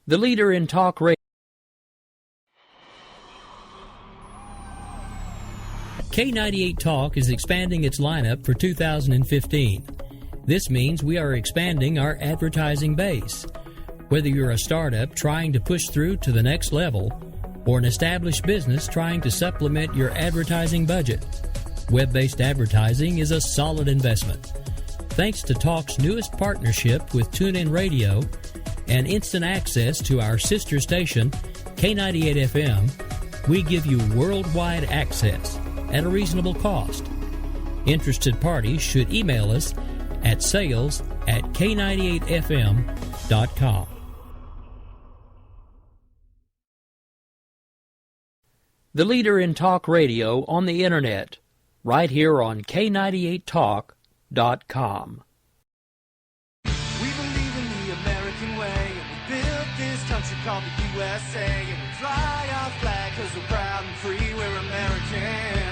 the leader in talk radio. K98 Talk is expanding its lineup for 2015. This means we are expanding our advertising base. Whether you're a startup trying to push through to the next level or an established business trying to supplement your advertising budget, web-based advertising is a solid investment. Thanks to Talk's newest partnership with TuneIn Radio and instant access to our sister station, K98 FM, we give you worldwide access at a reasonable cost. Interested parties should email us at sales@k98fm.com. The leader in talk radio on the Internet, right here on K98Talk.com. We believe in the American way, and we built this country called the USA, and we fly our flag because we're proud and free, we're Americans.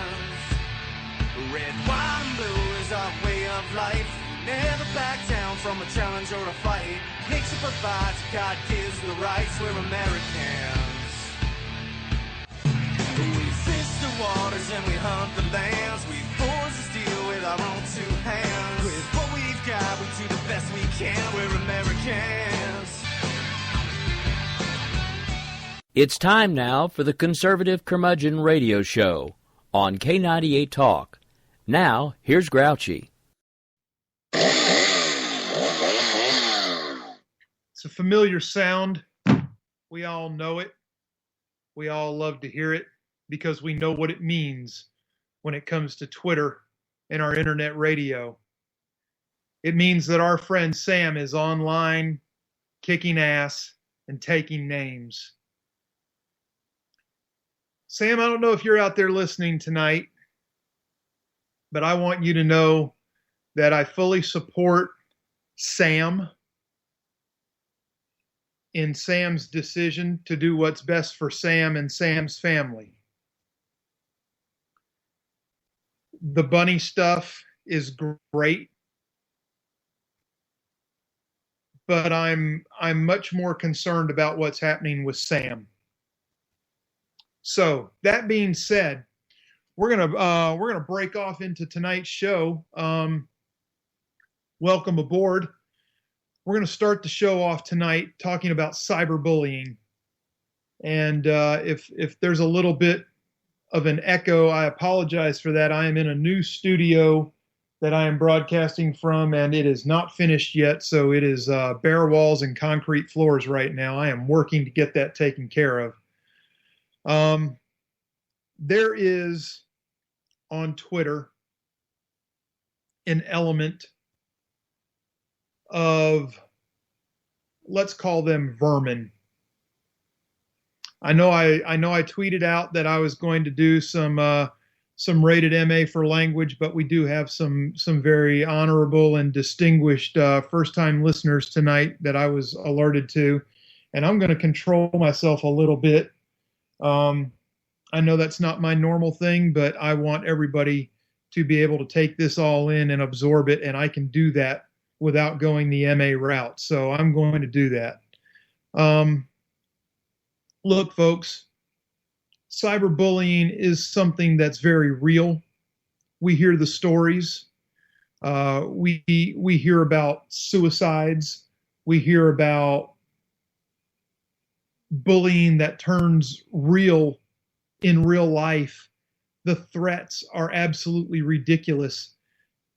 Red, white, and blue is our way of life. We never back down from a challenge or a fight. Nature provides, God gives the rights, we're Americans. We fish the waters and we hunt the lands. We forge the steel with our own two hands. With what we've got, we do the best we can, we're Americans. It's time now for the Conservative Curmudgeon Radio Show on K98 Talk. Now, here's Grouchy. It's a familiar sound. We all know it. We all love to hear it because we know what it means when it comes to Twitter and our internet radio. It means that our friend Sam is online, kicking ass, and taking names. Sam, I don't know if you're out there listening tonight, but I want you to know that I fully support Sam in Sam's decision to do what's best for Sam and Sam's family. The bunny stuff is great, but I'm much more concerned about what's happening with Sam. So that being said, we're gonna break off into tonight's show. Welcome aboard. We're gonna start the show off tonight talking about cyberbullying, and if there's a little bit of an echo, I apologize for that. I am in a new studio that I am broadcasting from, and it is not finished yet, so it is bare walls and concrete floors right now. I am working to get that taken care of. There is on Twitter an element of, let's call them vermin. I know I tweeted out that I was going to do some rated MA for language, but we do have some very honorable and distinguished first-time listeners tonight that I was alerted to, and I'm going to control myself a little bit. I know that's not my normal thing, but I want everybody to be able to take this all in and absorb it, and I can do that without going the MA route. So I'm going to do that. Look, folks, cyberbullying is something that's very real. We hear the stories. We hear about suicides. We hear about bullying that turns real in real life. The threats are absolutely ridiculous.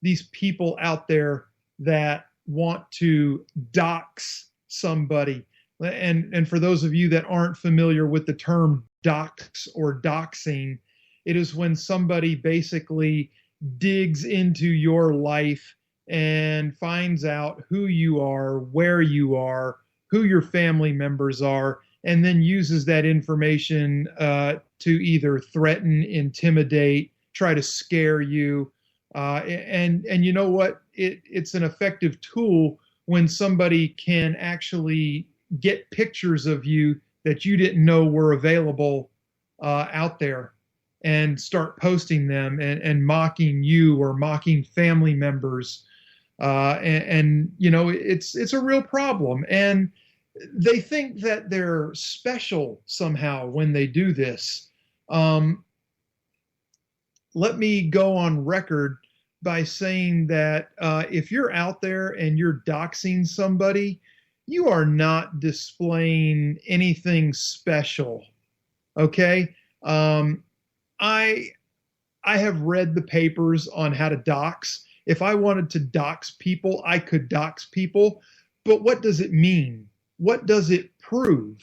These people out there that want to dox somebody. And for those of you that aren't familiar with the term dox or doxing, it is when somebody basically digs into your life and finds out who you are, where you are, who your family members are, and then uses that information to either threaten, intimidate, try to scare you. And you know what? It's an effective tool when somebody can actually get pictures of you that you didn't know were available out there and start posting them and mocking you or mocking family members. And you know, it's a real problem. And they think that they're special somehow when they do this. Um, Let me go on record by saying that if you're out there and you're doxing somebody, you are not displaying anything special. Okay. I I have read the papers on how to dox. If I wanted to dox people, I could dox people. But what does it mean? What does it prove?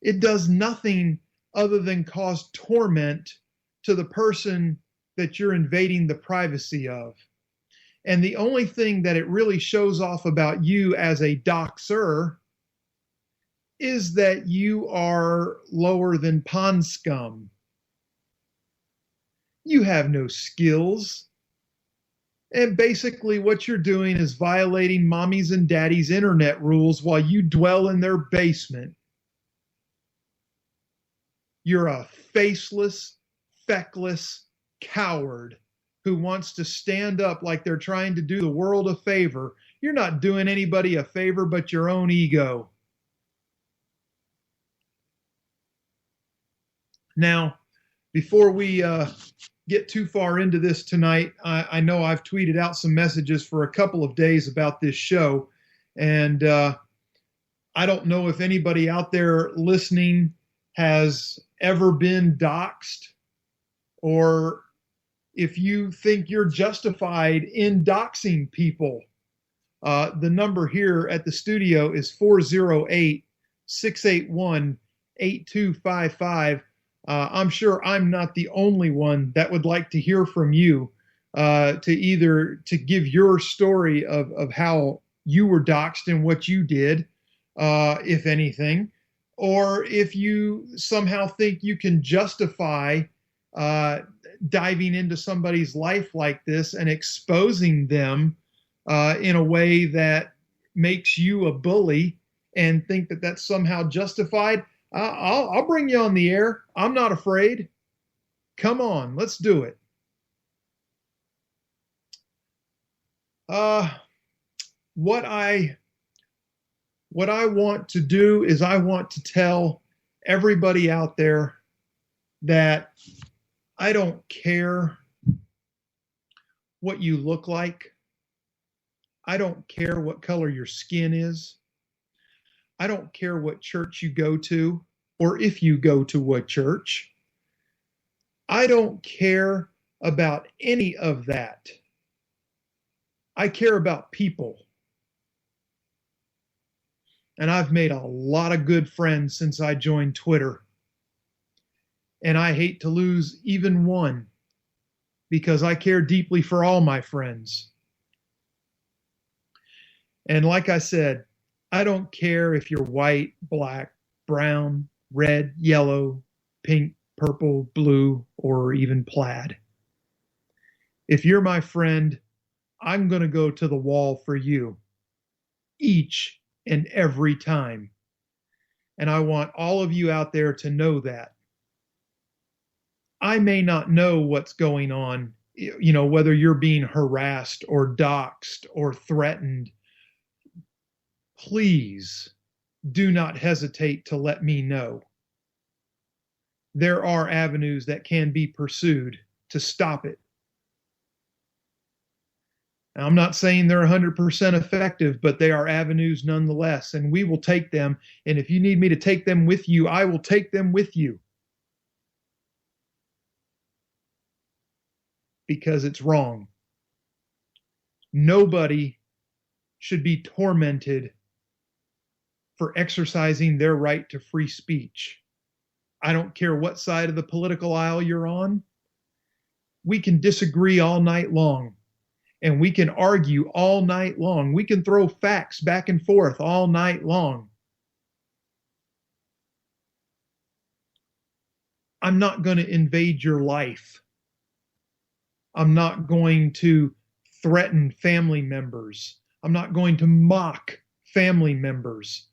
It does nothing other than cause torment to the person that you're invading the privacy of. And the only thing that it really shows off about you as a doxer is that you are lower than pond scum. You have no skills. And basically what you're doing is violating mommy's and daddy's internet rules while you dwell in their basement. You're a faceless, feckless coward who wants to stand up like they're trying to do the world a favor. You're not doing anybody a favor but your own ego. Now, before we get too far into this tonight, I know I've tweeted out some messages for a couple of days about this show, and I don't know if anybody out there listening has ever been doxxed, or if you think you're justified in doxing people. The number here at the studio is 408-681-8255. I'm sure I'm not the only one that would like to hear from you, to give your story of how you were doxxed and what you did, if anything, or if you somehow think you can justify diving into somebody's life like this and exposing them in a way that makes you a bully and think that that's somehow justified. I'll bring you on the air. I'm not afraid. Come on, let's do it. What I want to do is I want to tell everybody out there that I don't care what you look like. I don't care what color your skin is. I don't care what church you go to, or if you go to what church. I don't care about any of that. I care about people. And I've made a lot of good friends since I joined Twitter. And I hate to lose even one, because I care deeply for all my friends. And like I said, I don't care if you're white, black, brown, red, yellow, pink, purple, blue, or even plaid. If you're my friend, I'm going to go to the wall for you each and every time. And I want all of you out there to know that. I may not know what's going on, whether you're being harassed or doxxed or threatened. Please do not hesitate to let me know. There are avenues that can be pursued to stop it. Now, I'm not saying they're 100% effective, but they are avenues nonetheless, and we will take them. And if you need me to take them with you, I will take them with you. Because it's wrong. Nobody should be tormented for exercising their right to free speech. I don't care what side of the political aisle you're on. We can disagree all night long, and we can argue all night long. We can throw facts back and forth all night long. I'm not going to invade your life. I'm not going to threaten family members. I'm not going to mock family members.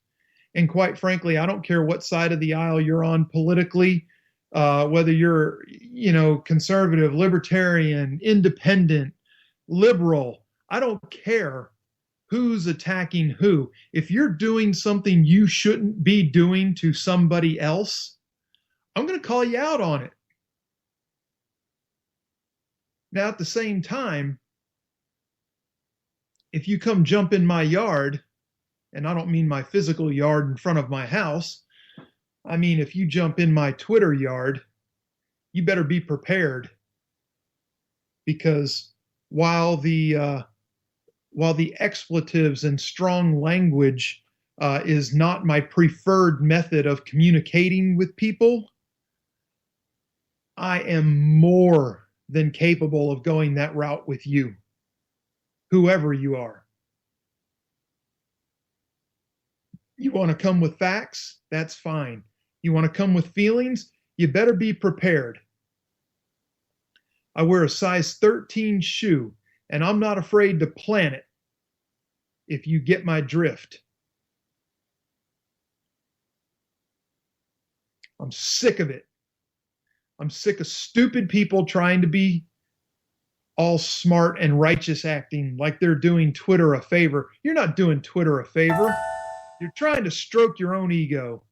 And quite frankly, I don't care what side of the aisle you're on politically, whether you're, conservative, libertarian, independent, liberal. I don't care. who's attacking who. If you're doing something you shouldn't be doing to somebody else, I'm going to call you out on it. Now, at the same time, if you come jump in my yard, and I don't mean my physical yard in front of my house, I mean if you jump in my Twitter yard, you better be prepared, because while the expletives and strong language is not my preferred method of communicating with people, I am more than capable of going that route with you, whoever you are. You want to come with facts? That's fine. You want to come with feelings? You better be prepared. I wear a size 13 shoe, and I'm not afraid to plant it if you get my drift. I'm sick of it. I'm sick of stupid people trying to be all smart and righteous acting like they're doing Twitter a favor. You're not doing Twitter a favor. You're trying to stroke your own ego.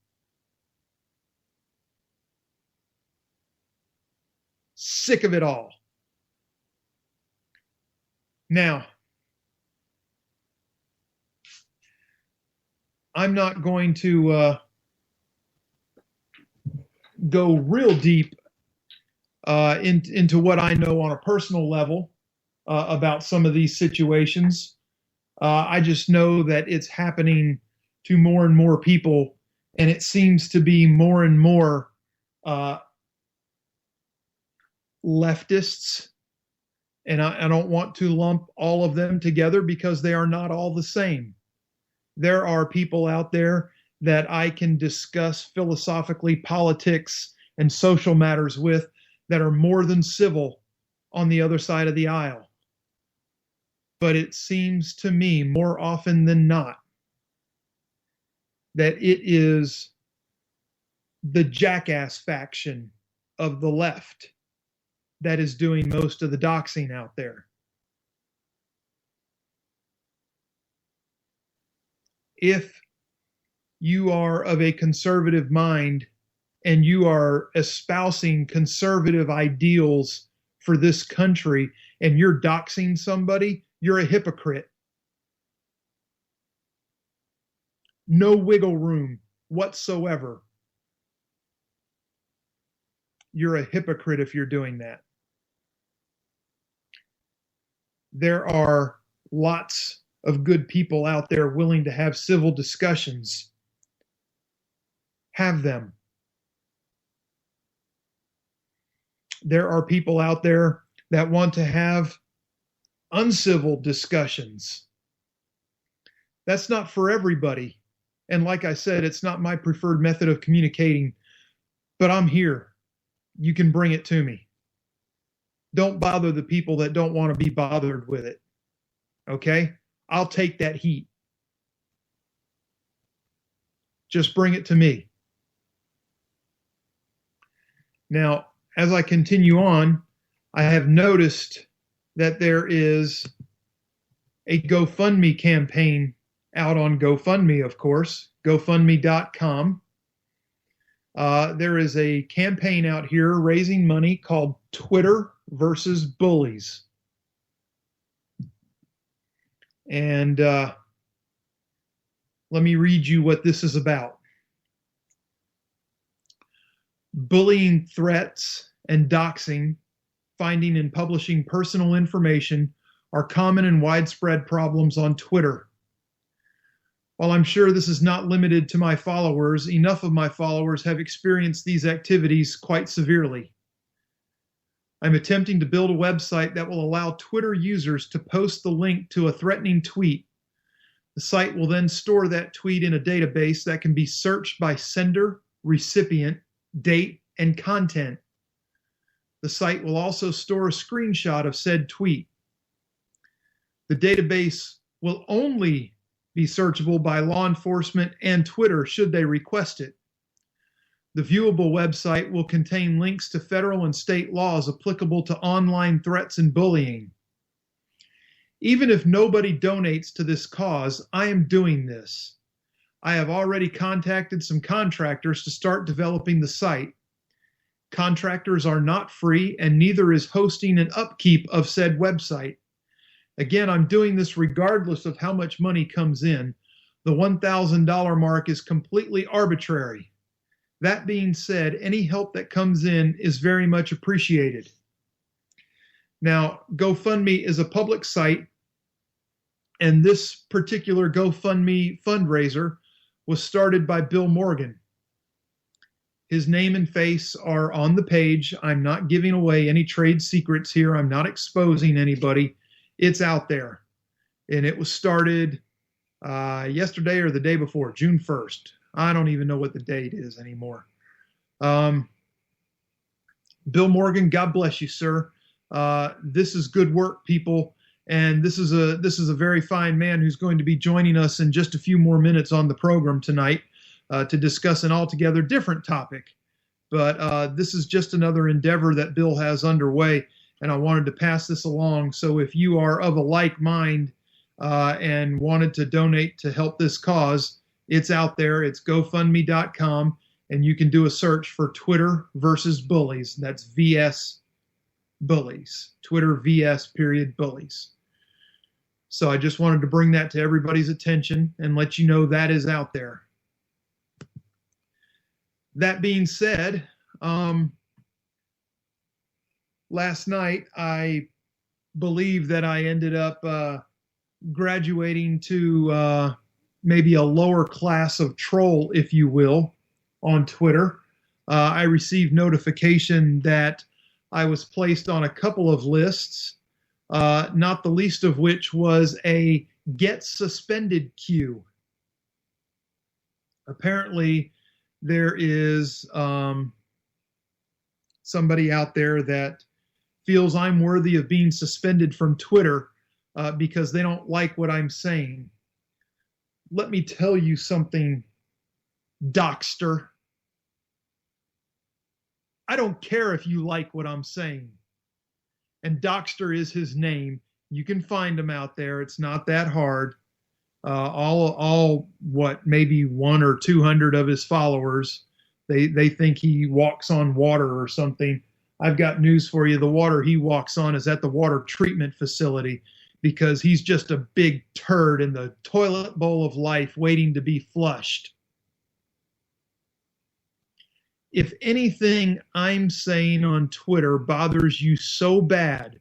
Sick of it all. Now, I'm not going to go real deep into what I know on a personal level about some of these situations. I just know that it's happening to more and more people, and it seems to be more and more leftists. And I don't want to lump all of them together because they are not all the same. There are people out there that I can discuss philosophically politics and social matters with that are more than civil on the other side of the aisle. But it seems to me more often than not that it is the jackass faction of the left that is doing most of the doxing out there. If you are of a conservative mind and you are espousing conservative ideals for this country and you're doxing somebody, you're a hypocrite. No wiggle room whatsoever. You're a hypocrite if you're doing that. There are lots of good people out there willing to have civil discussions. Have them. There are people out there that want to have uncivil discussions. That's not for everybody. And like I said, it's not my preferred method of communicating, but I'm here. You can bring it to me. Don't bother the people that don't want to be bothered with it. Okay? I'll take that heat. Just bring it to me. Now, as I continue on, I have noticed that there is a GoFundMe campaign out on GoFundMe, of course, GoFundMe.com. There is a campaign out here raising money called Twitter versus Bullies. And let me read you what this is about. Bullying threats and doxing, finding and publishing personal information are common and widespread problems on Twitter. While I'm sure this is not limited to my followers, enough of my followers have experienced these activities quite severely. I'm attempting to build a website that will allow Twitter users to post the link to a threatening tweet. The site will then store that tweet in a database that can be searched by sender, recipient, date, and content. The site will also store a screenshot of said tweet. The database will only be searchable by law enforcement and Twitter should they request it. The viewable website will contain links to federal and state laws applicable to online threats and bullying. Even if nobody donates to this cause, I am doing this. I have already contacted some contractors to start developing the site. Contractors are not free, and neither is hosting and upkeep of said website. Again, I'm doing this regardless of how much money comes in. The $1,000 mark is completely arbitrary. That being said, any help that comes in is very much appreciated. Now, GoFundMe is a public site, and this particular GoFundMe fundraiser was started by Bill Morgan. His name and face are on the page. I'm not giving away any trade secrets here. I'm not exposing anybody. It's out there. And it was started yesterday or the day before, June 1st. I don't even know what the date is anymore. Bill Morgan, God bless you, sir. This is good work, people. And this is a very fine man who's going to be joining us in just a few more minutes on the program tonight to discuss an altogether different topic. But this is just another endeavor that Bill has underway, and I wanted to pass this along. So if you are of a like mind and wanted to donate to help this cause, it's out there. It's GoFundMe.com, and you can do a search for Twitter versus bullies. That's VS bullies. Twitter VS period bullies. So I just wanted to bring that to everybody's attention and let you know that is out there. That being said, last night I believe that I ended up graduating to maybe a lower class of troll, if you will, on Twitter. I received notification that I was placed on a couple of lists, not the least of which was a get suspended queue. Apparently, there is somebody out there that feels I'm worthy of being suspended from Twitter because they don't like what I'm saying. Let me tell you something, Doxter. I don't care if you like what I'm saying. And Doxter is his name. You can find him out there. It's not that hard. Maybe 100 or 200 of his followers, they think he walks on water or something. I've got news for you. The water he walks on is at the water treatment facility because he's just a big turd in the toilet bowl of life waiting to be flushed. If anything I'm saying on Twitter bothers you so bad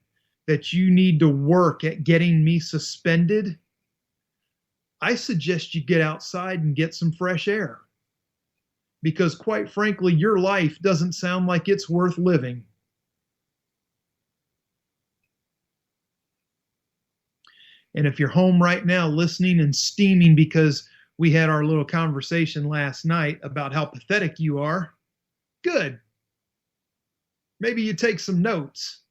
that you need to work at getting me suspended, I suggest you get outside and get some fresh air. Because quite frankly, your life doesn't sound like it's worth living. And if you're home right now listening and steaming because we had our little conversation last night about how pathetic you are, good. Maybe you take some notes.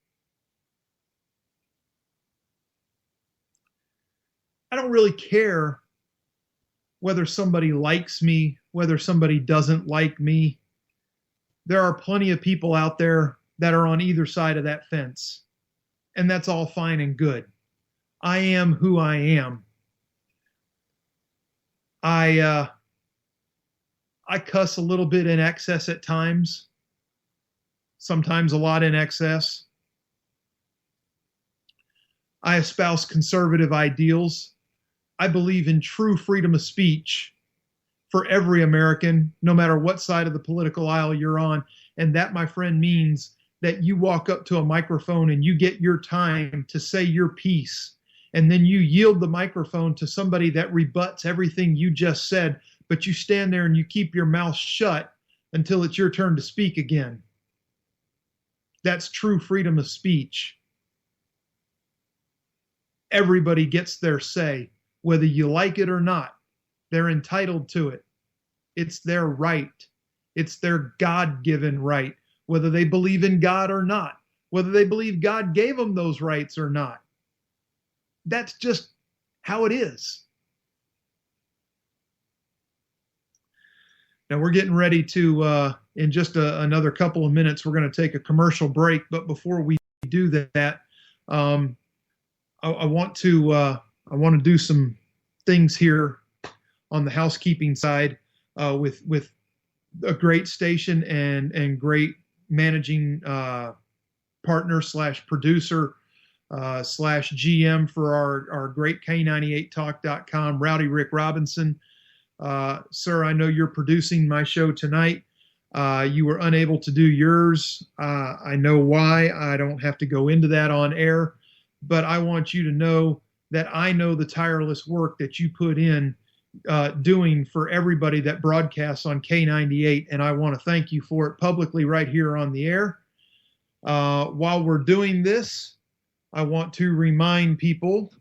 I don't really care whether somebody likes me, whether somebody doesn't like me. There are plenty of people out there that are on either side of that fence. And that's all fine and good. I am who I am. I cuss a little bit in excess at times, sometimes a lot in excess. I espouse conservative ideals. I believe in true freedom of speech for every American, no matter what side of the political aisle you're on. And that, my friend, means that you walk up to a microphone and you get your time to say your piece. And then you yield the microphone to somebody that rebuts everything you just said, but you stand there and you keep your mouth shut until it's your turn to speak again. That's true freedom of speech. Everybody gets their say, whether you like it or not. They're entitled to it. It's their right. It's their God-given right, whether they believe in God or not, whether they believe God gave them those rights or not. That's just how it is. Now we're getting ready to, in just another couple of minutes, we're going to take a commercial break. But before we do that, I want to do some things here on the housekeeping side with a great station and great managing partner / producer / GM for our great K98talk.com, Rowdy Rick Robinson. Sir, I know you're producing my show tonight. You were unable to do yours. I know why. I don't have to go into that on air, but I want you to know that I know the tireless work that you put in doing for everybody that broadcasts on K98, and I want to thank you for it publicly right here on the air. While we're doing this, I want to remind people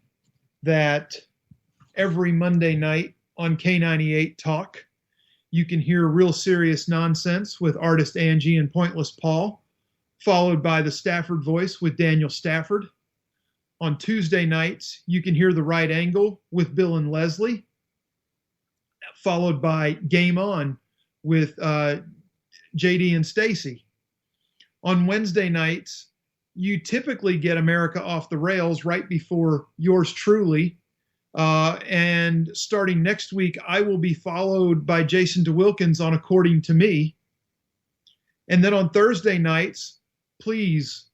that every Monday night on K98 Talk, you can hear Real Serious Nonsense with artist Angie and Pointless Paul, followed by the Stafford Voice with Daniel Stafford. On Tuesday nights, you can hear The Right Angle with Bill and Leslie, followed by Game On with JD and Stacy. On Wednesday nights, you typically get America Off the Rails right before yours truly. And starting next week, I will be followed by Jason DeWilkins on According to Me. And then on Thursday nights, please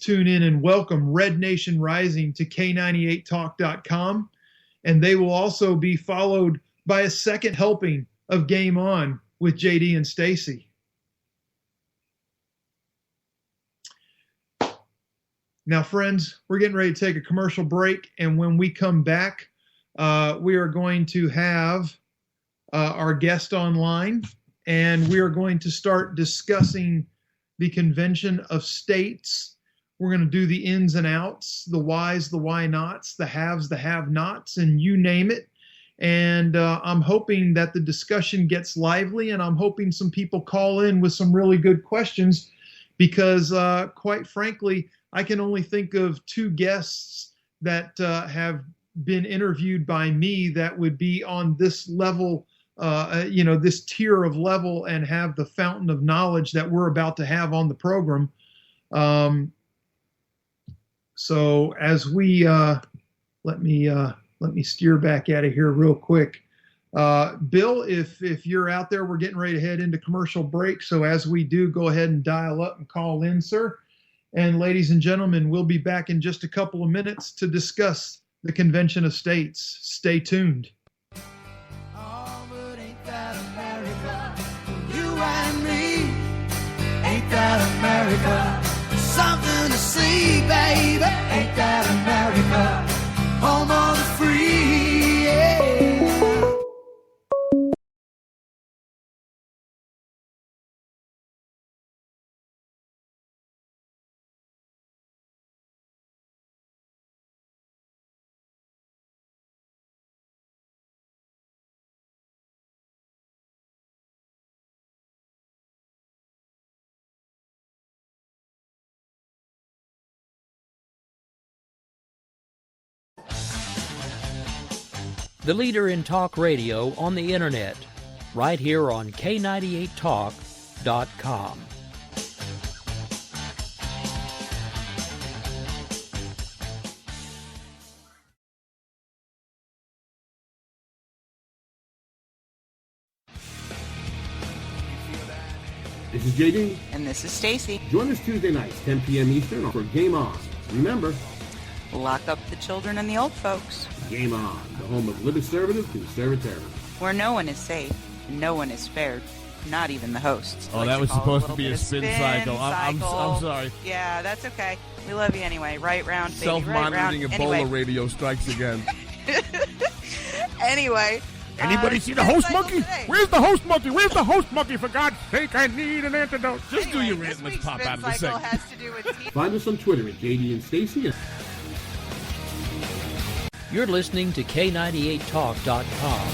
tune in and welcome Red Nation Rising to K98talk.com. And they will also be followed by a second helping of Game On with JD and Stacy. Now, friends, we're getting ready to take a commercial break, and when we come back, we are going to have our guest online, and we are going to start discussing the Convention of States. We're going to do the ins and outs, the whys, the why nots, the haves, the have-nots, and you name it. And I'm hoping that the discussion gets lively, and I'm hoping some people call in with some really good questions because, quite frankly, I can only think of two guests that have been interviewed by me that would be on this level, this tier of level and have the fountain of knowledge that we're about to have on the program. So as we, let me steer back out of here real quick. Bill, if you're out there, we're getting ready to head into commercial break. So as we do, go ahead and dial up and call in, sir. And ladies and gentlemen, we'll be back in just a couple of minutes to discuss the Convention of States. Stay tuned. Oh, but ain't that America? You and me, ain't that America? Something to see, baby. Ain't that America? Home of the free, yeah. The leader in talk radio on the internet, right here on K98talk.com. This is JD. And this is Stacy. Join us Tuesday nights, 10 p.m. Eastern, for Game On. Remember, Lock up the children and the old folks. Game On, the home of liberty-conservative conservatism. Where no one is safe, and no one is spared, not even the hosts. Oh, that was supposed to be a spin cycle. I'm sorry. Yeah, that's okay. We love you anyway. Right round, baby. Self-monitoring right Ebola anyway. radio strikes again. Anyway. Anybody see the host monkey? Today. Where's the host monkey? Where's the host monkey? For God's sake, I need an antidote. Just do your rant. Let's pop out of the segment. Has to do with Find us on Twitter at JD and Stacy. You're listening to K98talk.com.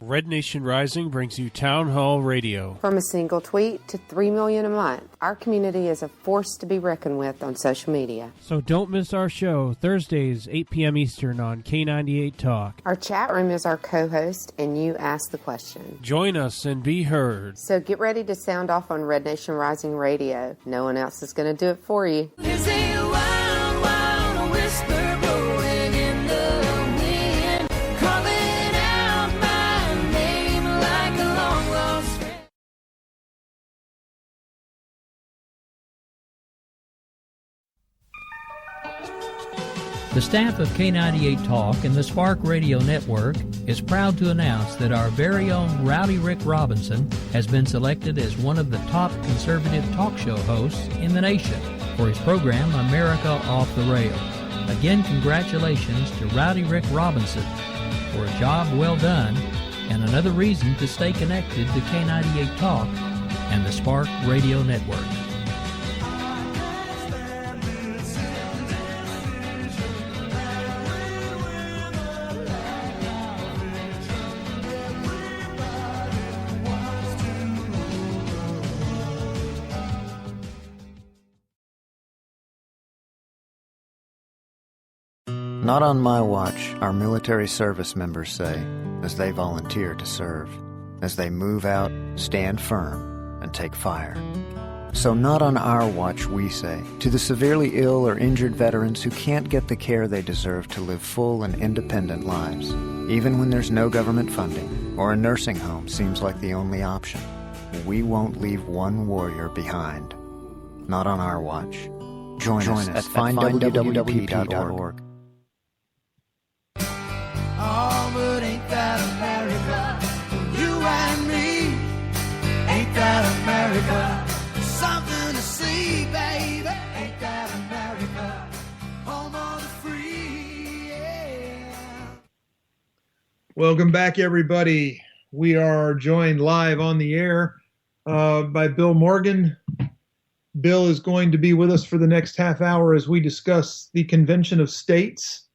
Red Nation Rising brings you Town Hall Radio. From a single tweet to 3 million a month, our community is a force to be reckoned with on social media. So don't miss our show, Thursdays, 8 p.m. Eastern on K98 Talk. Our chat room is our co-host, and you ask the question. Join us and be heard. So get ready to sound off on Red Nation Rising Radio. No one else is going to do it for you. There's a wild, wild whisper blowing in the wind, calling out my name like a long lost friend. The staff of K98 Talk and the Spark Radio Network is proud to announce that our very own Rowdy Rick Robinson has been selected as one of the top conservative talk show hosts in the nation for his program America Off the Rail. Again, congratulations to Rowdy Rick Robinson for a job well done and another reason to stay connected to K98 Talk and the Spark Radio Network. Not on my watch, our military service members say, as they volunteer to serve, as they move out, stand firm, and take fire. So not on our watch, we say, to the severely ill or injured veterans who can't get the care they deserve to live full and independent lives, even when there's no government funding, or a nursing home seems like the only option. We won't leave one warrior behind. Not on our watch. Join us at findwwp.org. Oh, but ain't that America? You and me, ain't that America? Something to see, baby. Ain't that America? Home of the free, yeah. Welcome back, everybody. We are joined live on the air by Bill Morgan. Bill is going to be with us for the next half hour as we discuss the Convention of States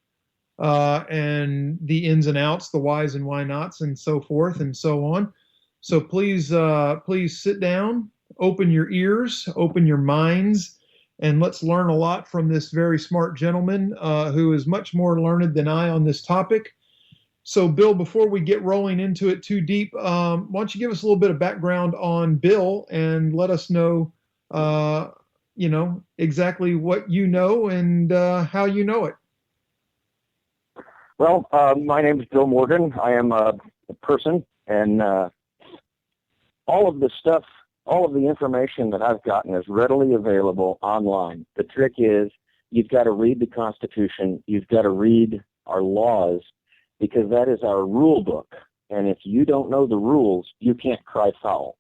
and the ins and outs, the whys and why nots, and so forth and so on. So please sit down, open your ears, open your minds, and let's learn a lot from this very smart gentleman who is much more learned than I on this topic. So, Bill, before we get rolling into it too deep, why don't you give us a little bit of background on Bill and let us know, exactly what you know and how you know it. Well, my name is Bill Morgan. I am a person, and all of the stuff, all of the information that I've gotten is readily available online. The trick is you've got to read the Constitution. You've got to read our laws, because that is our rule book. And if you don't know the rules, you can't cry foul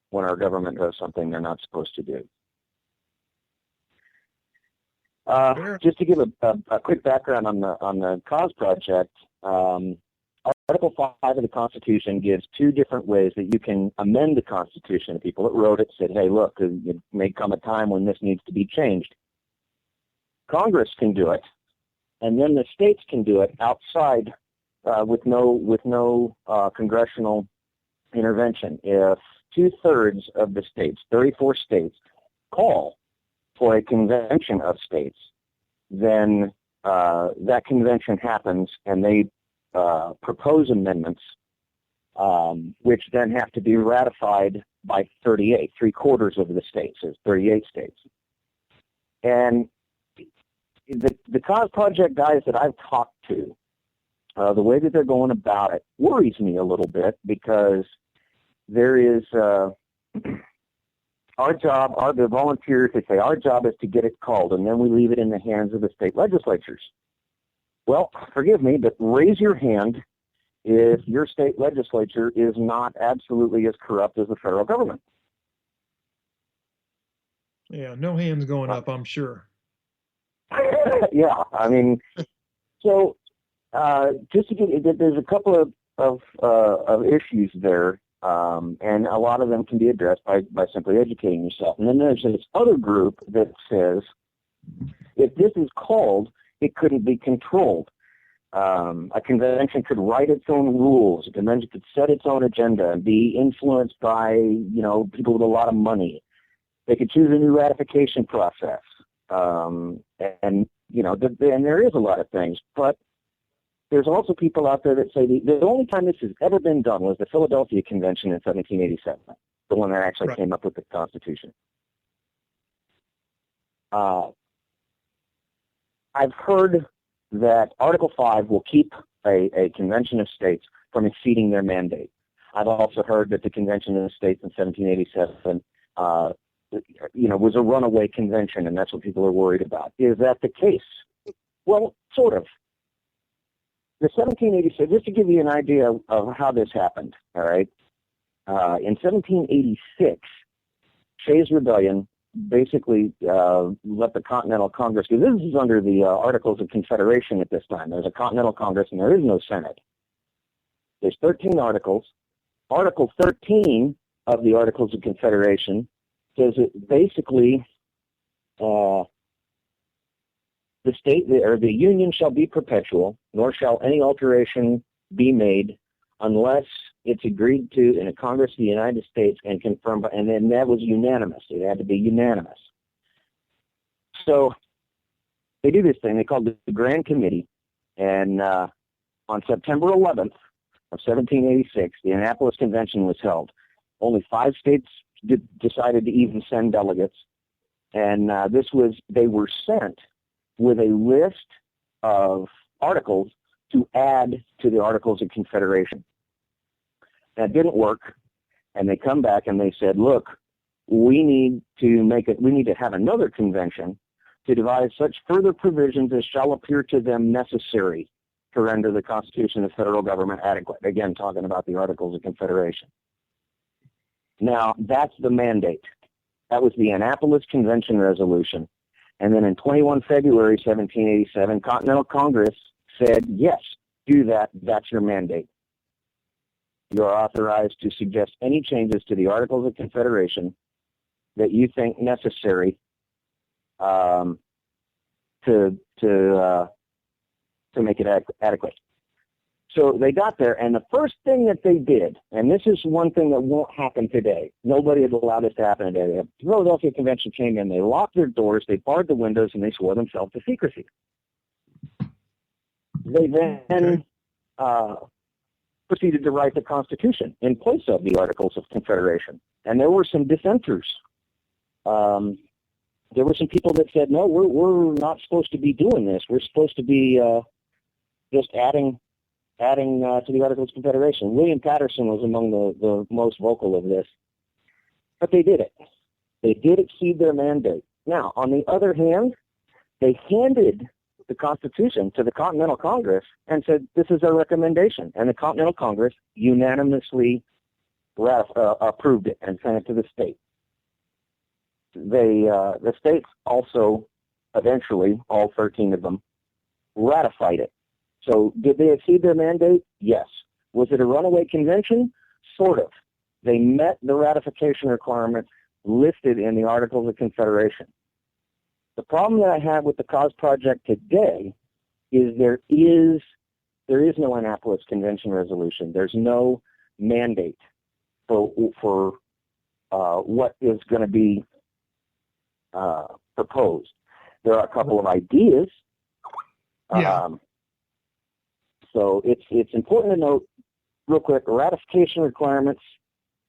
when our government does something they're not supposed to do. Just to give a quick background on the Cause Project, Article 5 of the Constitution gives two different ways that you can amend the Constitution. The people that wrote it said, hey, look, it may come a time when this needs to be changed. Congress can do it, and then the states can do it outside with no congressional intervention. If 2/3 of the states, 34 states, call for a convention of states, then that convention happens, and they propose amendments, which then have to be ratified by 38, 3/4 of the states, there's 38 states. And the Cause Project guys that I've talked to, the way that they're going about it worries me a little bit, because there is our job, the volunteers, they say our job is to get it called, and then we leave it in the hands of the state legislatures. Well, forgive me, but raise your hand if your state legislature is not absolutely as corrupt as the federal government. Yeah, no hands going up, I'm sure. Yeah, I mean, so just to get, there's a couple of issues there, and a lot of them can be addressed by simply educating yourself. And then there's this other group that says if this is called, it couldn't be controlled. A convention could write its own rules. A convention could set its own agenda and be influenced by, people with a lot of money. They could choose a new ratification process. And there is a lot of things. But there's also people out there that say the only time this has ever been done was the Philadelphia Convention in 1787, the one that actually came up with the Constitution. I've heard that Article 5 will keep a convention of states from exceeding their mandate. I've also heard that the Convention of the States in 1787, was a runaway convention, and that's what people are worried about. Is that the case? Well, sort of. The 1786, just to give you an idea of how this happened, all right? In 1786, Shays' Rebellion basically let the Continental Congress, because this is under the Articles of Confederation at this time. There's a Continental Congress and there is no Senate. There's 13 articles. Article 13 of the Articles of Confederation says that basically the Union shall be perpetual, nor shall any alteration be made unless it's agreed to in a Congress of the United States and confirmed by, and then that was unanimous. It had to be unanimous. So they do this thing. They called it the Grand Committee, and on September 11th of 1786, the Annapolis Convention was held. Only 5 states decided to even send delegates, and they were sent with a list of articles to add to the Articles of Confederation. That didn't work, and they come back and they said, look, we need to have another convention to devise such further provisions as shall appear to them necessary to render the Constitution of the federal government adequate. Again, talking about the Articles of Confederation. Now, that's the mandate. That was the Annapolis Convention resolution. And then in 21 February 1787, Continental Congress said, yes, do that. That's your mandate. You are authorized to suggest any changes to the Articles of Confederation that you think necessary to make it adequate. So they got there, and the first thing that they did, and this is one thing that won't happen today. Nobody had allowed this to happen today. The Philadelphia Convention came in, they locked their doors, they barred the windows, and they swore themselves to secrecy. They then proceeded to write the Constitution in place of the Articles of Confederation. And there were some dissenters. There were some people that said, no, we're not supposed to be doing this. We're supposed to be just adding to the Articles of Confederation. William Patterson was among the most vocal of this. But they did it. They did exceed their mandate. Now, on the other hand, they handed the Constitution to the Continental Congress and said, this is our recommendation. And the Continental Congress unanimously approved it and sent it to the state. The states also, eventually, all 13 of them, ratified it. So did they exceed their mandate? Yes. Was it a runaway convention? Sort of. They met the ratification requirements listed in the Articles of Confederation. The problem that I have with the Cause Project today is there is no Annapolis Convention resolution. There's no mandate for what is going to be proposed. There are a couple of ideas. So it's important to note, real quick, ratification requirements,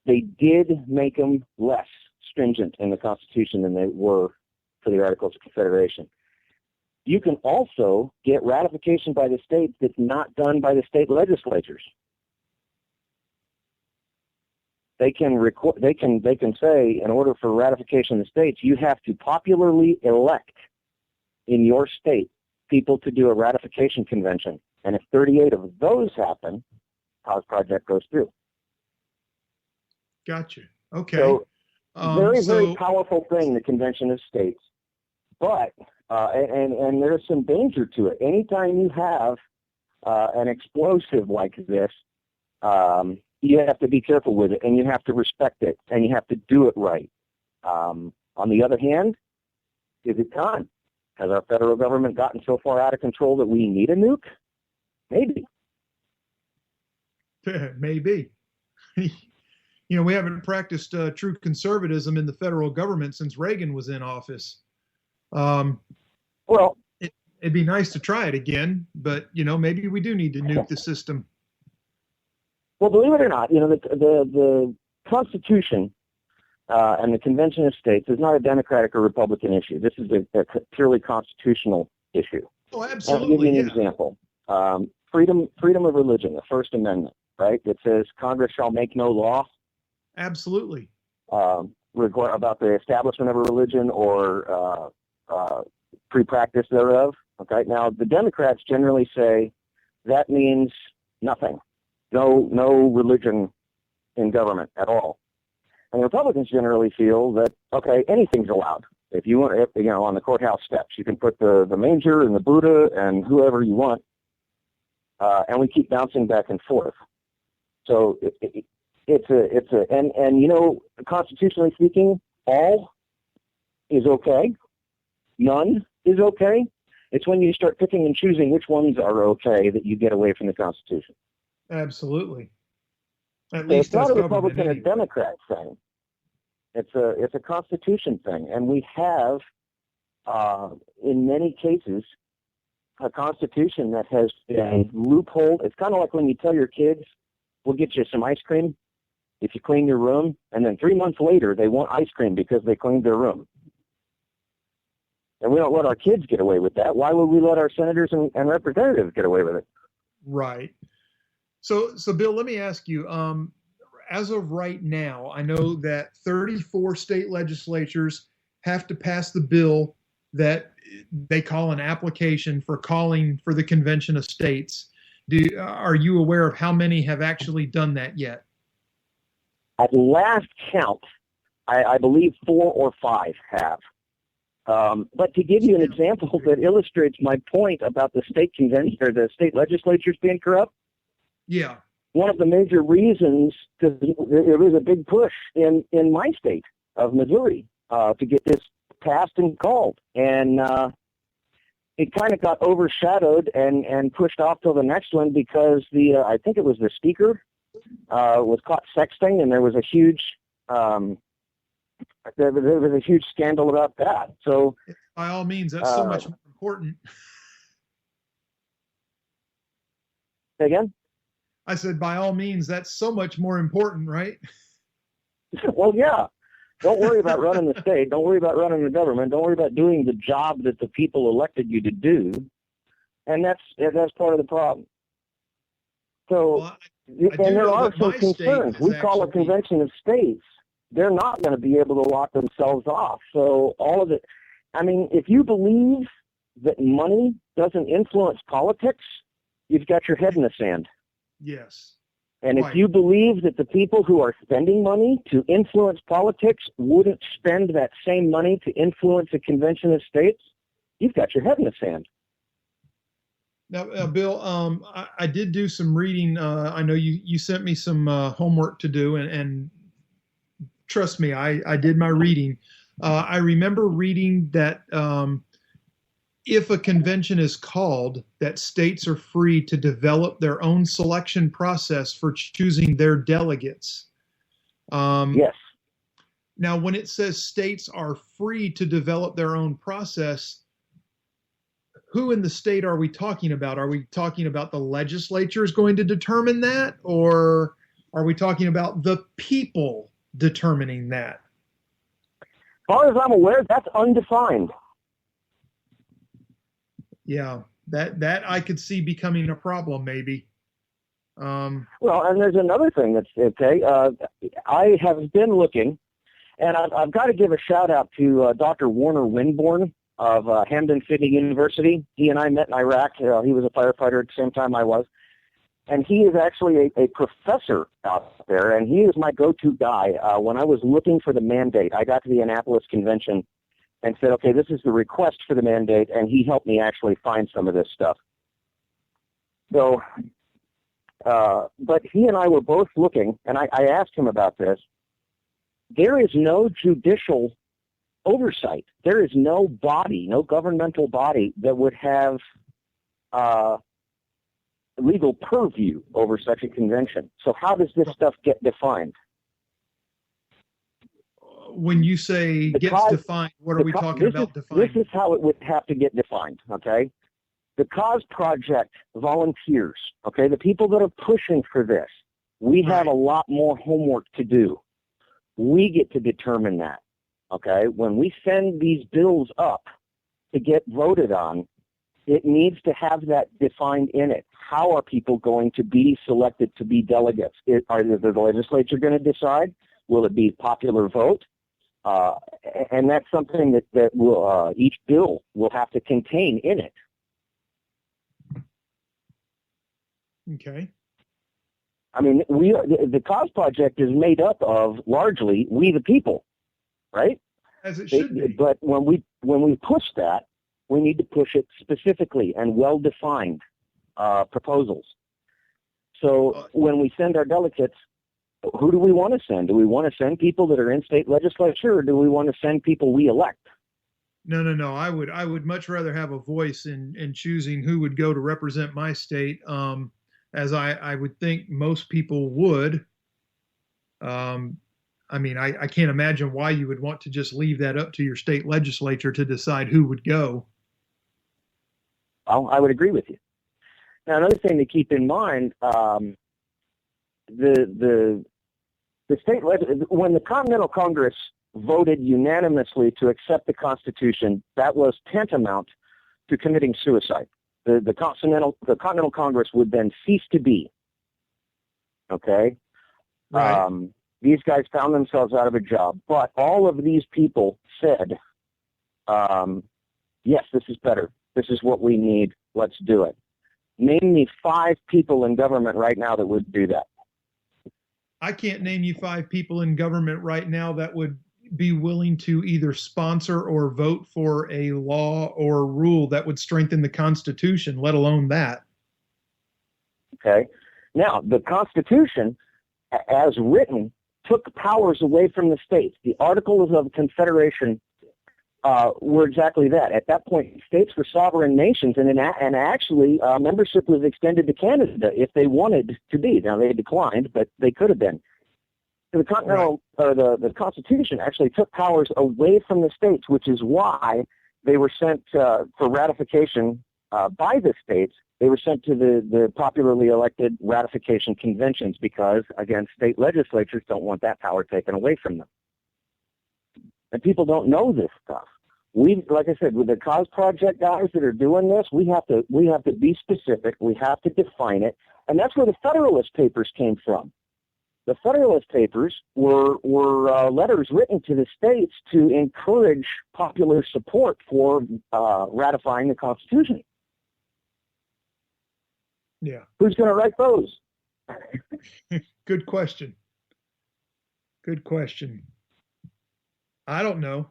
they did make them less stringent in the Constitution than they were for the Articles of Confederation. You can also get ratification by the states that's not done by the state legislatures. They can say, in order for ratification in the states, you have to popularly elect in your state people to do a ratification convention. And if 38 of those happen, Cause Project goes through. Gotcha. Okay. So, very powerful thing, the Convention of States. But, and there's some danger to it. Anytime you have an explosive like this, you have to be careful with it, and you have to respect it, and you have to do it right. On the other hand, is it time? Has our federal government gotten so far out of control that we need a nuke? Maybe. Maybe. We haven't practiced true conservatism in the federal government since Reagan was in office. Well, it'd be nice to try it again, but maybe we do need to nuke the system. Well, believe it or not, the Constitution and the Convention of States is not a Democratic or Republican issue. This is a purely constitutional issue. Oh, absolutely. I'll give you an example. Freedom of religion, the First Amendment, right? It says Congress shall make no law. Absolutely. About the establishment of a religion or free practice thereof. Okay. Now, the Democrats generally say that means nothing. No religion in government at all. And the Republicans generally feel that, okay, anything's allowed. If you want, on the courthouse steps, you can put the manger and the Buddha and whoever you want, and we keep bouncing back and forth. So constitutionally speaking, all is okay, none is okay. It's when you start picking and choosing which ones are okay that you get away from the Constitution. Absolutely. At least it's not a Republican or Democrat thing. It's a Constitution thing, and we have, in many cases, a Constitution that has been loopholed. It's kind of like when you tell your kids, "We'll get you some ice cream if you clean your room," and then 3 months later they want ice cream because they cleaned their room. And we don't let our kids get away with that. Why would we let our senators and representatives get away with it? Right. So Bill, let me ask you, as of right now, I know that 34 state legislatures have to pass the bill that they call an application for calling for the Convention of States. Are you aware of how many have actually done that yet? At last count, I believe 4 or 5 have. But to give you an example that illustrates my point about the state convention or the state legislatures being corrupt, yeah, one of the major reasons, because there was a big push in my state of Missouri to get this passed and called, and it kind of got overshadowed and pushed off till the next one because I think it was the speaker was caught sexting, and there was a huge scandal about that. So by all means, that's so much more important. Say again? I said, by all means, that's so much more important, right? Well, yeah. Don't worry about running the state. Don't worry about running the government. Don't worry about doing the job that the people elected you to do. And that's part of the problem. So, there are some concerns. We call a convention of states. They're not going to be able to lock themselves off. So all of it, I mean, if you believe that money doesn't influence politics, you've got your head in the sand. Yes. And if you believe that the people who are spending money to influence politics wouldn't spend that same money to influence a convention of states, you've got your head in the sand. Now, Bill, I did do some reading. I know you sent me some homework to do, and trust me, I did my reading. I remember reading that if a convention is called, that states are free to develop their own selection process for choosing their delegates. Yes. Now, when it says states are free to develop their own process, who in the state are we talking about? Are we talking about the legislature is going to determine that, or are we talking about the people determining that? As far as I'm aware, that's undefined. Yeah, that I could see becoming a problem, maybe. Well, and there's another thing that's okay. I have been looking, and I've got to give a shout out to Dr. Warner Winborn of Hamden Sydney University. He and I met in Iraq. He was a firefighter at the same time I was. And he is actually a professor out there, and he is my go-to guy. When I was looking for the mandate, I got to the Annapolis Convention and said, okay, this is the request for the mandate, and he helped me actually find some of this stuff. So, but he and I were both looking, and I asked him about this. There is no judicial oversight. There is no body, no governmental body that would have legal purview over such a convention. So how does this stuff get defined? When you say gets defined, what are we talking about defining? This is how it would have to get defined, okay? The Cause Project volunteers, okay, the people that are pushing for this, we have a lot more homework to do. We get to determine that, okay? When we send these bills up to get voted on, it needs to have that defined in it. How are people going to be selected to be delegates? Are the legislature going to decide? Will it be popular vote? And that's something that will, each bill will have to contain in it. Okay. I mean, the Cause Project is made up of largely we the people, right? As it should be. But when we push that, we need to push it specifically and well-defined proposals. So when we send our delegates, who do we want to send? Do we want to send people that are in state legislature, or do we want to send people we elect? No. I would much rather have a voice in choosing who would go to represent my state, as I would think most people would. I mean, I can't imagine why you would want to just leave that up to your state legislature to decide who would go. Well, I would agree with you. Now, another thing to keep in mind, the state when the Continental Congress voted unanimously to accept the Constitution, that was tantamount to committing suicide. The Continental Congress would then cease to be. Okay? Right. These guys found themselves out of a job, but all of these people said, yes, this is better. This is what we need. Let's do it. Name me 5 people in government right now that would do that. I can't name you 5 people in government right now that would be willing to either sponsor or vote for a law or rule that would strengthen the Constitution, let alone that. Okay. Now, the Constitution, as written, took powers away from the states. The Articles of Confederation were exactly that. At that point, states were sovereign nations, and actually membership was extended to Canada if they wanted to be. Now, they declined, but they could have been. The Continental, or the Constitution actually took powers away from the states, which is why they were sent for ratification by the states. They were sent to the popularly elected ratification conventions because, again, state legislatures don't want that power taken away from them. And people don't know this stuff. Like I said, with the Cause Project guys that are doing this, we have to be specific. We have to define it, and that's where the Federalist Papers came from. The Federalist Papers were letters written to the states to encourage popular support for ratifying the Constitution. Yeah. Who's going to write those? Good question. Good question. I don't know.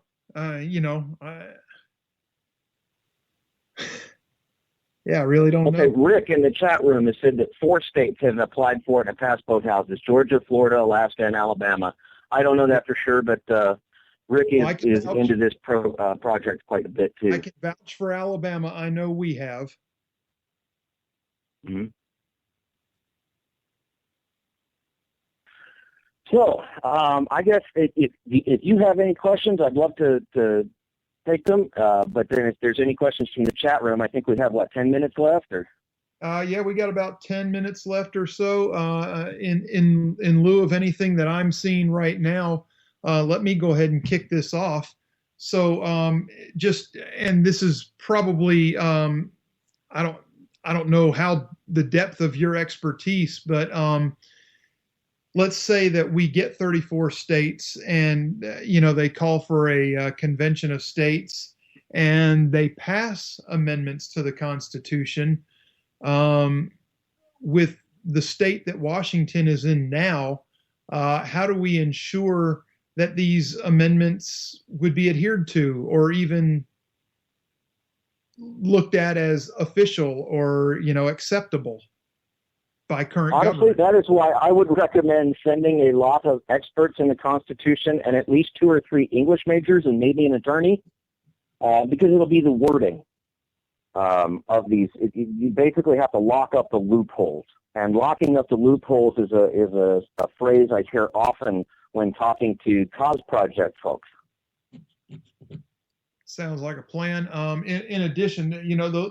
Yeah, I really don't know. Rick in the chat room has said that 4 states have applied for it and passed both houses: Georgia, Florida, Alaska, and Alabama. I don't know that for sure, but Rick is into this project quite a bit too. I can vouch for Alabama. I know we have. Mm-hmm. So, I guess if you have any questions, I'd love to take them. But then if there's any questions from the chat room, I think we have, 10 minutes left? Or yeah, we got about 10 minutes left or so. In lieu of anything that I'm seeing right now, let me go ahead and kick this off. So and this is probably, I don't know how the depth of your expertise, but let's say that we get 34 states and, they call for a convention of states and they pass amendments to the Constitution. With the state that Washington is in now, how do we ensure that these amendments would be adhered to or even looked at as official or, acceptable by current Honestly, government? that is why I would recommend sending a lot of experts in the Constitution and at least 2 or 3 English majors and maybe an attorney, because it'll be the wording. of these. You basically have to lock up the loopholes, and locking up the loopholes is a phrase I hear often when talking to cause project folks. Sounds like a plan. In addition,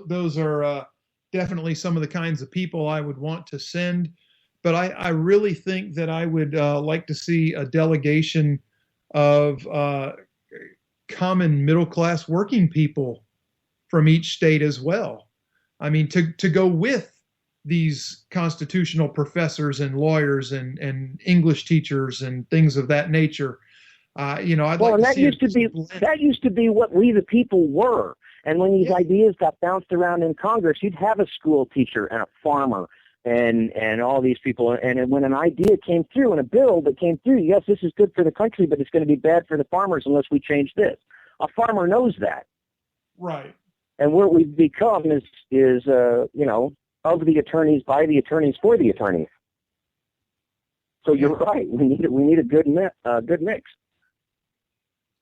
those are definitely some of the kinds of people I would want to send. But I really think that I would like to see a delegation of common middle-class working people from each state as well. I mean, to go with these constitutional professors and lawyers and English teachers and things of that nature. I'd like to see that used to be what we the people were. And when these ideas got bounced around in Congress, you'd have a school teacher and a farmer and all these people. And when an idea came through and a bill that came through, yes, this is good for the country, but it's going to be bad for the farmers unless we change this. A farmer knows that. Right. And what we've become is of the attorneys, by the attorneys, for the attorneys. So you're right. We need a good mix.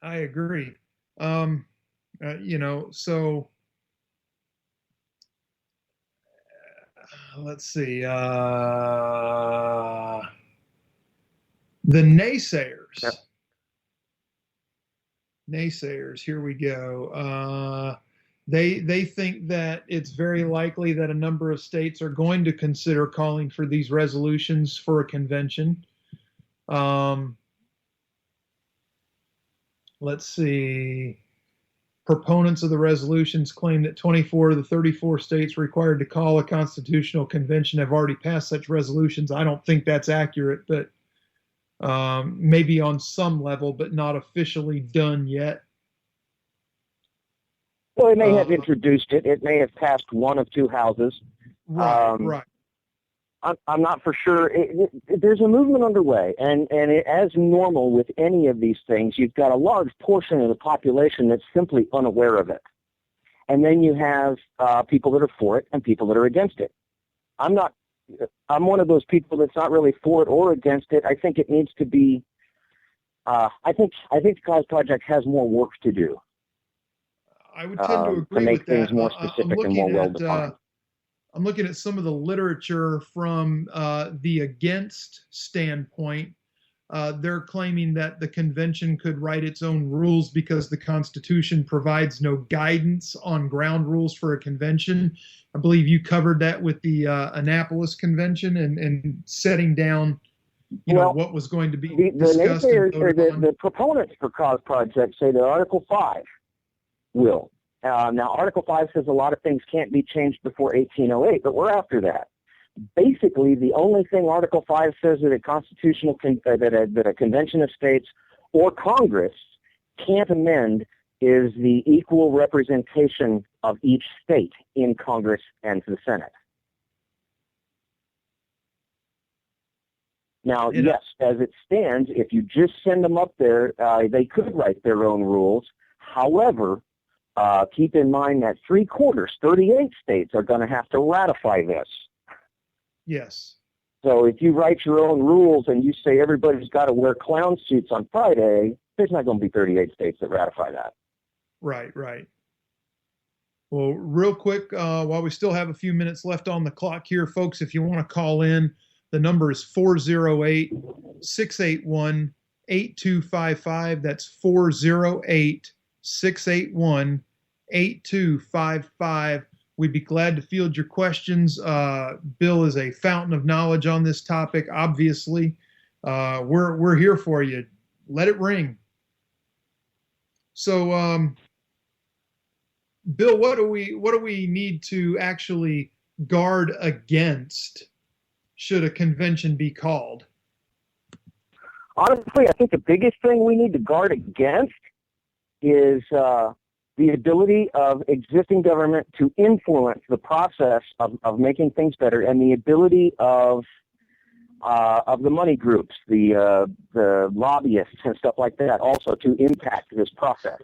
I agree. Let's see. The naysayers. Yep. Naysayers. Here we go. They think that it's very likely that a number of states are going to consider calling for these resolutions for a convention. Let's see. Proponents of the resolutions claim that 24 of the 34 states required to call a constitutional convention have already passed such resolutions. I don't think that's accurate, but maybe on some level, but not officially done yet. Well, it may have introduced it. It may have passed one of two houses. Right. I'm not for sure. There's a movement underway, and as normal with any of these things, you've got a large portion of the population that's simply unaware of it. And then you have people that are for it and people that are against it. I'm one of those people that's not really for it or against it. I think it needs to be, I think the Cause Project has more work to do. I would tend to agree to make with things that. more specific and more well-defined. I'm looking at some of the literature from the against standpoint. They're claiming that the convention could write its own rules because the Constitution provides no guidance on ground rules for a convention. I believe you covered that with the Annapolis Convention and setting down, what was going to be discussed. The proponents for Cause Project say that Article 5 will. Now, Article 5 says a lot of things can't be changed before 1808, but we're after that. Basically, the only thing Article 5 says that a convention of states or Congress can't amend is the equal representation of each state in Congress and the Senate. Now, yes, as it stands, if you just send them up there, they could write their own rules. However, keep in mind that 38 states are going to have to ratify this. Yes. So if you write your own rules and you say everybody's got to wear clown suits on Friday, there's not going to be 38 states that ratify that. Right. Well, real quick, while we still have a few minutes left on the clock here, folks, if you want to call in, the number is 408-681-8255. That's 408-681-8255. We'd be glad to field your questions. Bill is a fountain of knowledge on this topic, obviously. We're here for you. Let it ring. So, Bill, what do we need to actually guard against should a convention be called? Honestly, I think the biggest thing we need to guard against is the ability of existing government to influence the process of making things better, and the ability of the money groups, the lobbyists and stuff like that, also to impact this process.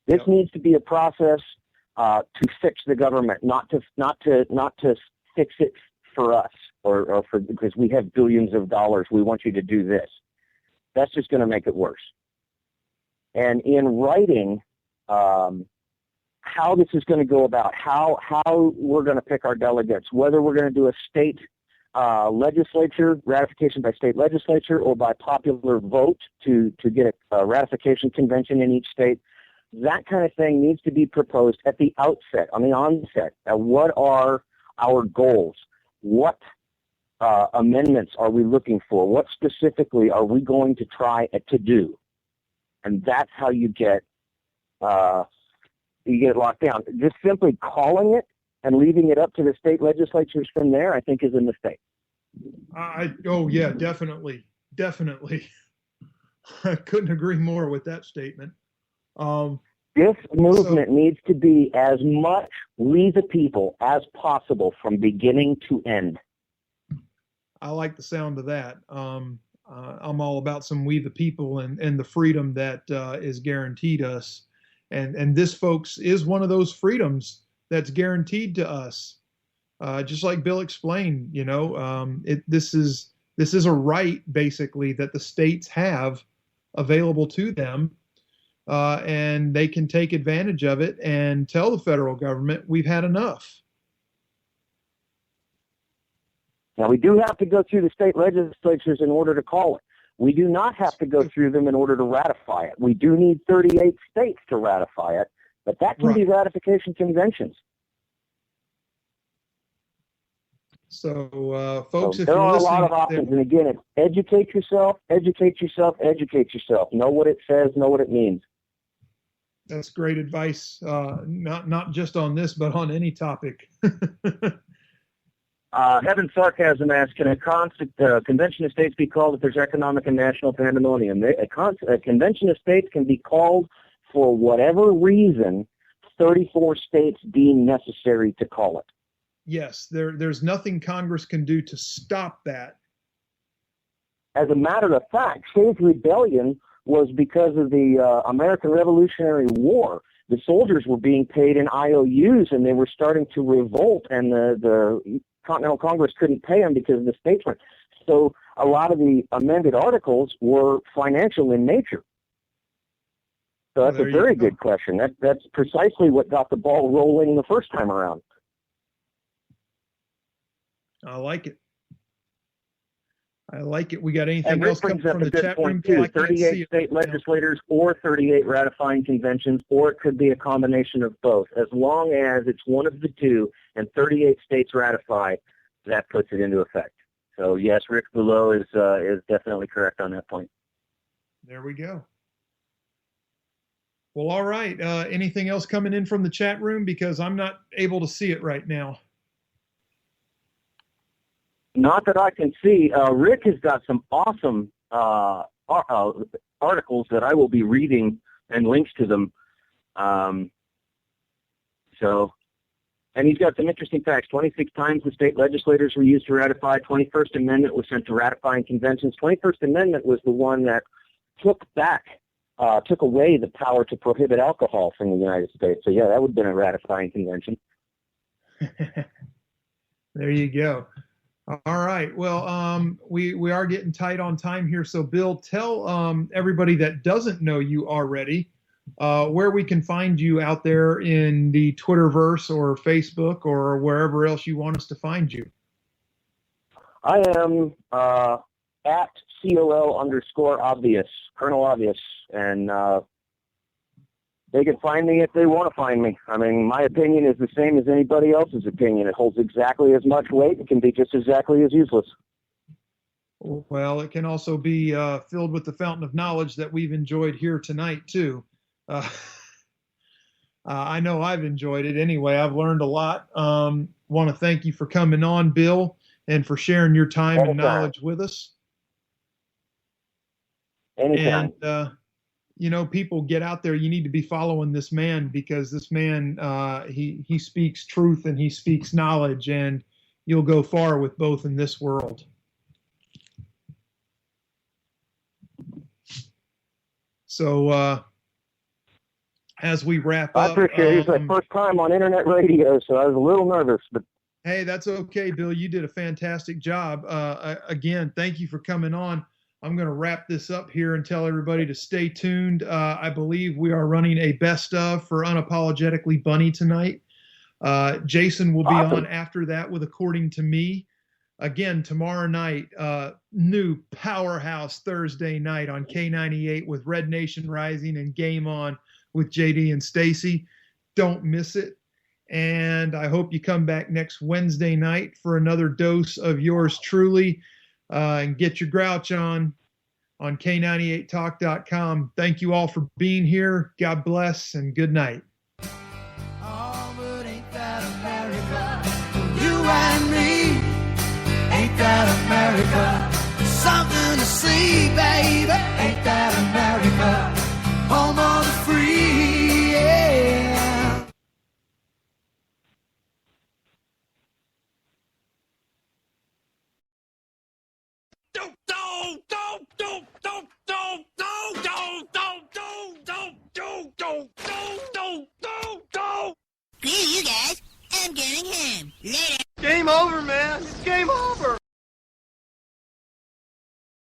This needs to be a process to fix the government, not to fix it for us or for because we have billions of dollars. We want you to do this. That's just going to make it worse. And in writing how how this is going to go about, how we're going to pick our delegates, whether we're going to do a state legislature, ratification by state legislature, or by popular vote to get a ratification convention in each state. That kind of thing needs to be proposed at the outset, on the onset. What are our goals? What amendments are we looking for? What specifically are we going to try to do? And that's how you get it locked down. Just simply calling it and leaving it up to the state legislatures from there, I think, is a mistake. Oh yeah, definitely. I couldn't agree more with that statement. This movement needs to be as much we the people as possible from beginning to end. I like the sound of that. I'm all about some we the people and the freedom that is guaranteed us. And this, folks, is one of those freedoms that's guaranteed to us. Just like Bill explained, this is a right, basically, that the states have available to them. And they can take advantage of it and tell the federal government we've had enough. Now, we do have to go through the state legislatures in order to call it. We do not have to go through them in order to ratify it. We do need 38 states to ratify it, but that can be ratification conventions. So, folks, if there are a lot of listening, options. And again, it's educate yourself, educate yourself, educate yourself. Know what it says, know what it means. That's great advice, not just on this, but on any topic. Heaven Sarcasm asks, can a convention of states be called if there's economic and national pandemonium? A convention of states can be called for whatever reason 34 states deem necessary to call it. Yes, there's nothing Congress can do to stop that. As a matter of fact, Shays' Rebellion was because of the American Revolutionary War. The soldiers were being paid in IOUs, and they were starting to revolt, and the Continental Congress couldn't pay them because of the states were. So a lot of the amended articles were financial in nature. So that's a very good question. That's precisely what got the ball rolling the first time around. I like it. We got anything else coming from the chat room? 38 state legislators or 38 ratifying conventions, or it could be a combination of both. As long as it's one of the two and 38 states ratify, that puts it into effect. So yes, Rick Below is definitely correct on that point. There we go. Well, all right. Anything else coming in from the chat room? Because I'm not able to see it right now. Not that I can see. Rick has got some awesome articles that I will be reading and links to them. And he's got some interesting facts. 26 times the state legislators were used to ratify. 21st Amendment was sent to ratifying conventions. 21st Amendment was the one that took away the power to prohibit alcohol from the United States. So, yeah, that would have been a ratifying convention. There you go. All right. Well, we are getting tight on time here. So, Bill, tell everybody that doesn't know you already where we can find you out there in the Twitterverse or Facebook or wherever else you want us to find you. I am at COL_obvious, Colonel Obvious, and they can find me if they want to find me. I mean, my opinion is the same as anybody else's opinion. It holds exactly as much weight. It can be just exactly as useless. Well, it can also be filled with the fountain of knowledge that we've enjoyed here tonight, too. I know I've enjoyed it anyway. I've learned a lot. Want to thank you for coming on, Bill, and for sharing your time and knowledge with us. Anytime. And, people, get out there. You need to be following this man because this man, he speaks truth and he speaks knowledge, and you'll go far with both in this world. So, as we wrap up, I appreciate it. It's my first time on internet radio, so I was a little nervous, but hey, that's okay, Bill. You did a fantastic job. Again, thank you for coming on. I'm going to wrap this up here and tell everybody to stay tuned. I believe we are running a best of for Unapologetically Bunny tonight. Jason will be on after that with According to Me. Again, tomorrow night, new powerhouse Thursday night on K98 with Red Nation Rising and Game On with JD and Stacy. Don't miss it. And I hope you come back next Wednesday night for another dose of yours truly. And get your Grouch on K98talk.com. Thank you all for being here. God bless and good night. Oh, but ain't that America? You and me. Ain't that America? Something to see, baby. Ain't that America? Home of the free, yeah. Screw you guys. I'm getting home. Later. Game over, man. It's game over.